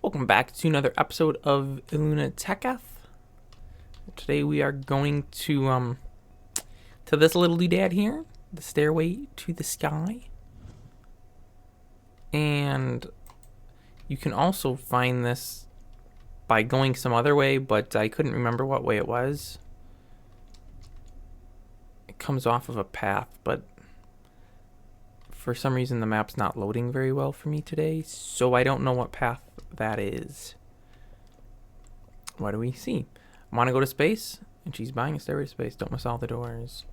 Welcome back to another episode of Illuna TechEth. Today we are going to this little doodad here, the Stairway to the Sky. And you can also find this by going some other way, but I couldn't remember what way it was. It comes off of a path, but for some reason the map's not loading very well for me today, so I don't know what path that is. What do we see? I want to go to space, and she's buying a stairway to space. Don't miss all the doors.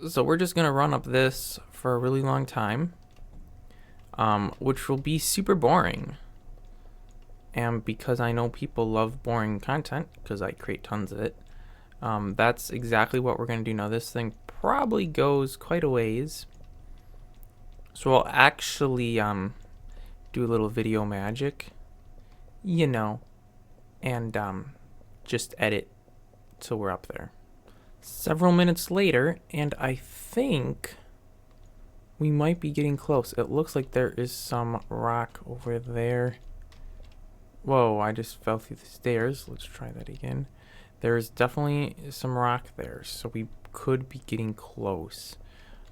So we're just going to run up this for a really long time, which will be super boring. And because I know people love boring content, because I create tons of it, that's exactly what we're going to do. Now this thing probably goes quite a ways. So I'll actually do a little video magic, you know, and just edit till we're up there. Several minutes later, and I think we might be getting close. It looks like there is some rock over there. Whoa, I just fell through the stairs. Let's try that again. There's definitely some rock there, so we could be getting close.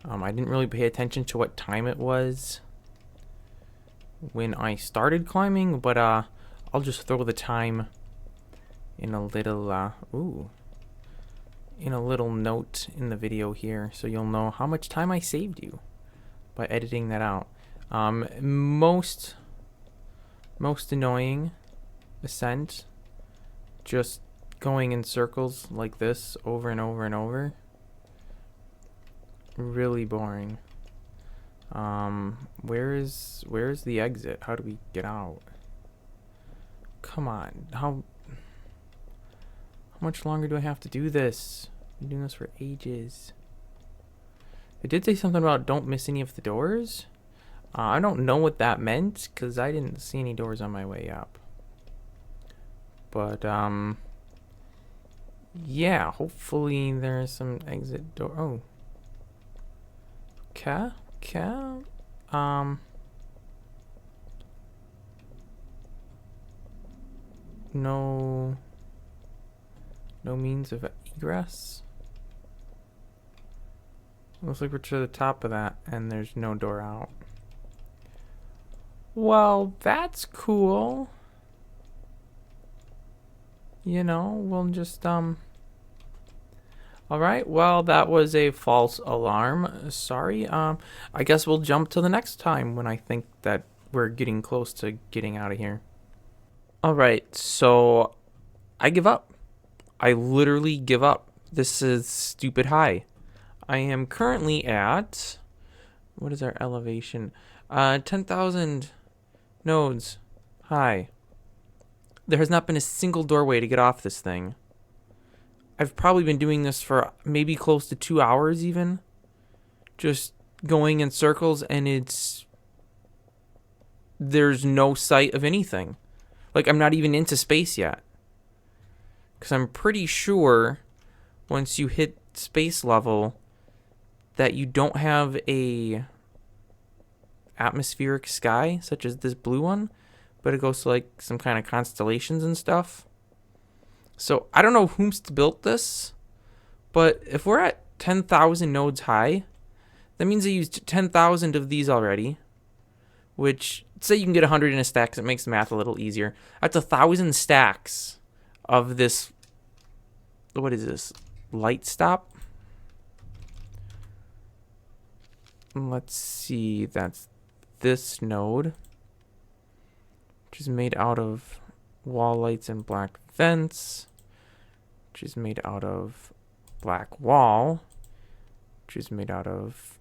I didn't really pay attention to what time it was when I started climbing, but I'll just throw the time in a little in a little note in the video here, so you'll know how much time I saved you by editing that out. Most annoying ascent, just going in circles like this over and over and over. Really boring. Where's the exit? How do we get out? Come on. How much longer do I have to do this? I've been doing this for ages. It did say something about don't miss any of the doors. I don't know what that meant because I didn't see any doors on my way up. But yeah, hopefully there's some exit door. Oh. No means of egress. Looks like we're to the top of that and there's no door out. Well, that's cool. You know, we'll just Alright, well, that was a false alarm. Sorry. I guess we'll jump to the next time when I think that we're getting close to getting out of here. Alright, so I give up. I literally give up. This is stupid high. I am currently at... What is our elevation? 10,000 nodes high. There has not been a single doorway to get off this thing. I've probably been doing this for maybe close to 2 hours even. Just going in circles and there's no sight of anything. Like I'm not even into space yet. Because I'm pretty sure once you hit space level that you don't have a atmospheric sky such as this blue one. But it goes to like some kind of constellations and stuff. So I don't know whom's built this, but if we're at 10,000 nodes high, that means I used 10,000 of these already, which say you can get 100 in a stack because it makes the math a little easier. That's 1,000 stacks of this. What is this? Light stop? Let's see. That's this node, which is made out of wall lights and black vents, which is made out of black wall, which is made out of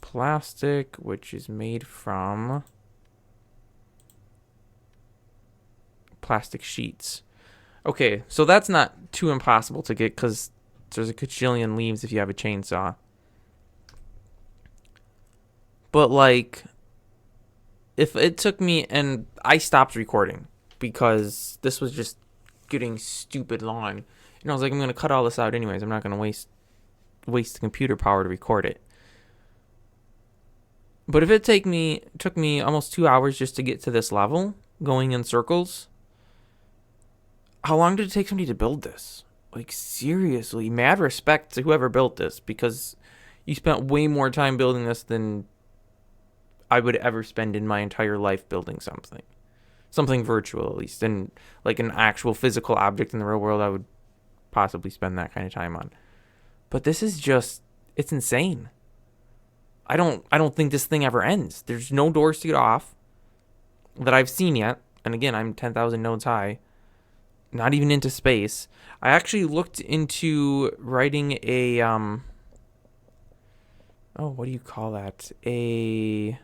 plastic, which is made from plastic sheets. Okay, so that's not too impossible to get because there's a gajillion leaves if you have a chainsaw. But like, if it took me, and I stopped recording because this was just getting stupid long. And I was like, I'm going to cut all this out anyways. I'm not going to waste the computer power to record it. But if it took me almost 2 hours just to get to this level, going in circles. How long did it take somebody to build this? Like, seriously, mad respect to whoever built this, because you spent way more time building this than I would ever spend in my entire life building something. Something virtual, at least. And like an actual physical object in the real world, I would possibly spend that kind of time on. But this is just, it's insane. I don't think this thing ever ends. There's no doors to get off that I've seen yet. And again, I'm 10,000 nodes high. Not even into space. I actually looked into writing a what do you call that? The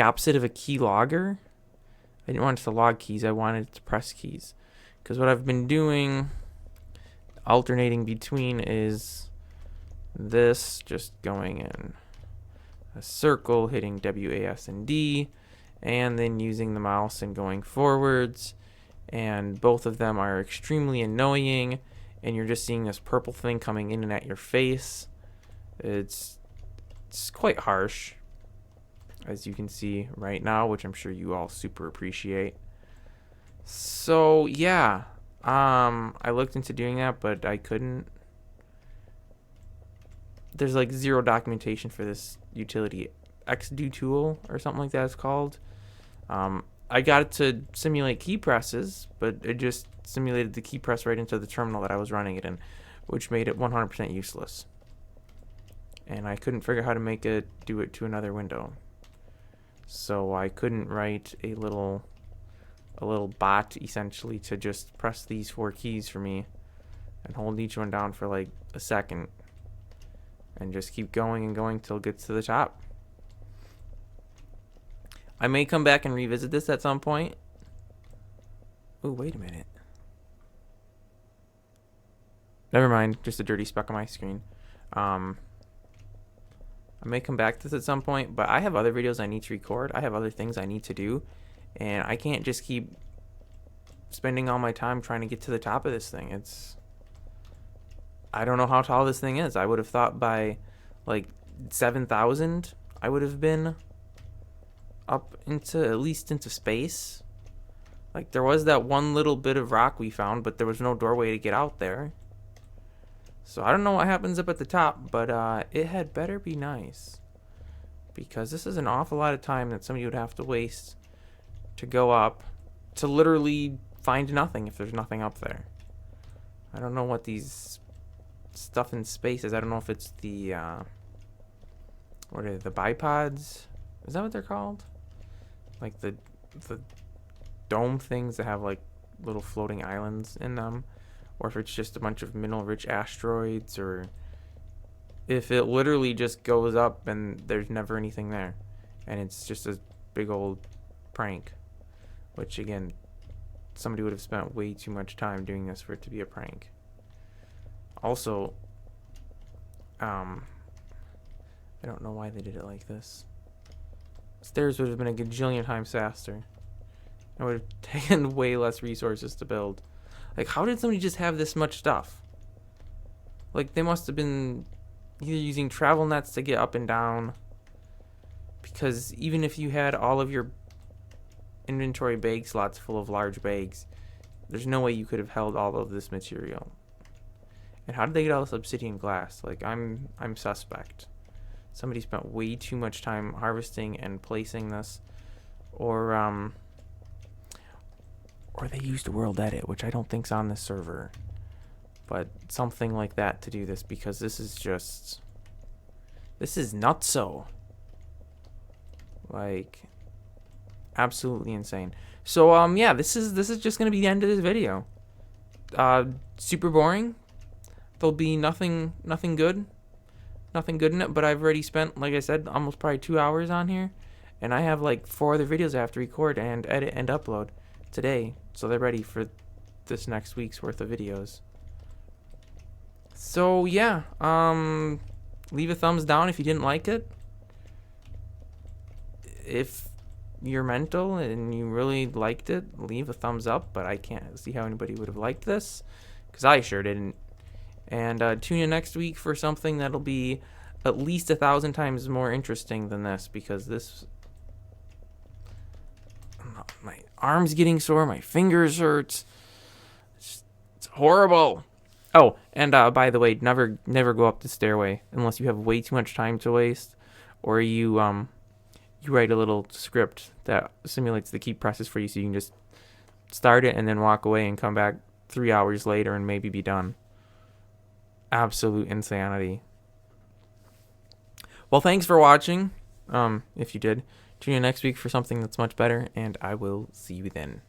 opposite of a key logger. I didn't want it to log keys, I wanted it to press keys. Because what I've been doing, alternating between, is this, just going in a circle, hitting W, A, S, and D, and then using the mouse and going forwards. And both of them are extremely annoying, and you're just seeing this purple thing coming in and at your face. It's quite harsh, as you can see right now, which I'm sure you all super appreciate. So yeah, I looked into doing that, but I couldn't. There's like zero documentation for this utility, xdo tool or something like that it's called. I got it to simulate key presses, but it just simulated the key press right into the terminal that I was running it in, which made it 100% useless. And I couldn't figure out how to make it do it to another window. So I couldn't write a little bot essentially to just press these 4 keys for me and hold each one down for like a second and just keep going and going till it gets to the top. I may come back and revisit this at some point. Oh, wait a minute. Never mind, just a dirty speck on my screen. I may come back to this at some point, but I have other videos I need to record. I have other things I need to do, and I can't just keep spending all my time trying to get to the top of this thing. I don't know how tall this thing is. I would have thought by like 7,000 I would have been up into, at least into space. Like, there was that one little bit of rock we found, but there was no doorway to get out there. So I don't know what happens up at the top, but it had better be nice, because this is an awful lot of time that somebody would have to waste to go up to literally find nothing if there's nothing up there. I don't know what these stuff in space is. I don't know if it's the what are they, the bipods? Is that what they're called? Like the dome things that have like little floating islands in them, or if it's just a bunch of mineral-rich asteroids, or if it literally just goes up and there's never anything there, and it's just a big old prank. Which, again, somebody would have spent way too much time doing this for it to be a prank. Also, I don't know why they did it like this. Stairs would have been a gajillion times faster. It would have taken way less resources to build. Like, how did somebody just have this much stuff? Like, they must have been either using travel nets to get up and down, because even if you had all of your inventory bag slots full of large bags, there's no way you could have held all of this material. And how did they get all this obsidian glass? Like, I'm suspect. Somebody spent way too much time harvesting and placing this, or they used World Edit, which I don't think's on this server, but something like that to do this, because this is nutso. Like, absolutely insane. So yeah, this is just gonna be the end of this video. Super boring. There'll be nothing good in it, but I've already spent, like I said, almost probably 2 hours on here, and I have like 4 other videos I have to record and edit and upload today, so they're ready for this next week's worth of videos. So yeah, leave a thumbs down if you didn't like it. If you're mental and you really liked it, leave a thumbs up, but I can't see how anybody would have liked this, because I sure didn't. And tune in next week for something that'll be at least 1,000 times more interesting than this, because this, my arm's getting sore. My fingers hurt. It's horrible. Oh, and by the way, never go up the stairway unless you have way too much time to waste, or you write a little script that simulates the key presses for you, so you can just start it and then walk away and come back 3 hours later and maybe be done. Absolute insanity. Well, thanks for watching. If you did, tune in next week for something that's much better, and I will see you then.